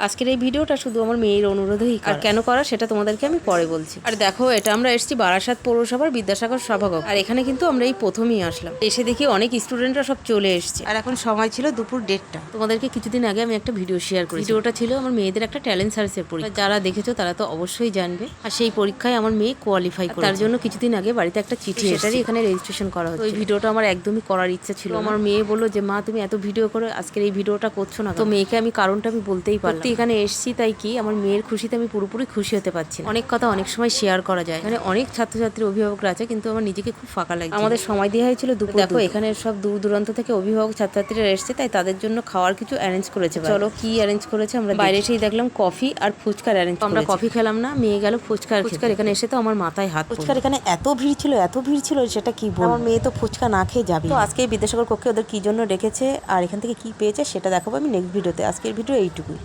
আজকের এই ভিডিওটা শুধু আমার মেয়ের অনুরোধেই আর কেন করা সেটা তোমাদেরকে আমি পরে বলছি। আর দেখো, এটা আমরা এসেছি বারাসাত পৌরসভার বিদ্যাসাগর সভাকক্ষ। আর এখানে কিন্তু আমরা এই প্রথমেই আসলাম, এসে দেখি অনেক স্টুডেন্টরা সব চলে এসেছে। আর এখন সময় ছিল দুপুর 1:30। তোমাদেরকে কিছুদিন আগে আমি একটা ভিডিও শেয়ার করি। ভিডিওটা ছিল আমার মেয়েদের একটা ট্যালেন্ট সার্চের পরীক্ষা। যারা দেখেছো তারা তো অবশ্যই জানবে। আর সেই পরীক্ষায় আমার মেয়ে কোয়ালিফাই করে, তার জন্য কিছুদিন আগে বাড়িতে একটা চিঠি, সেটারই এখানে রেজিস্ট্রেশন করা হচ্ছে। ওই ভিডিওটা আমার একদমই করার ইচ্ছা ছিল। আমার মেয়ে বললো যে মা তুমি এত ভিডিও করে আজকের এই ভিডিওটা করছো না। তো মেয়েকে আমি কারণটা আমি বলতেই পারলাম। এখানে এসেছি তাই কি আমার মেয়ের খুশিতে আমি পুরোপুরি খুশি হতে পারছি না। অনেক কথা অনেক সময় শেয়ার করা যায়, মানে অনেক ছাত্রছাত্রীর অভিভাবকরা আছে, কিন্তু আমার নিজেকে খুব ফাঁকা লাগে। আমাদের সময় দেওয়া হয়েছিল দুপুর। দেখো এখানে সব দূর দূরান্ত থেকে অভিভাবক ছাত্রছাত্রীরা এসেছে, তাই তাদের জন্য খাওয়ার কিছু অ্যারেঞ্জ করেছে। চলো কি অ্যারেঞ্জ করেছে আমরা বাইরে এসেই দেখলাম কফি আর ফুচকার অ্যারেঞ্জ। আমরা কফি খেলাম না, মেয়ে গেল ফুচকার। এখানে এসে তো আমার মাথায় হাত। ফুচকার এখানে এত ভিড় ছিল সেটা কি বলবো। আমার মেয়ে তো ফুচকা না খেয়ে যাবে। তো আজকে বিদ্যাসাগর কক্ষে ওদের কি জন্য ডেকেছে আর এখান থেকে কি পেয়েছে সেটা দেখাবো আমি নেক্সট ভিডিওতে। আজকের ভিডিও এইটুকুই।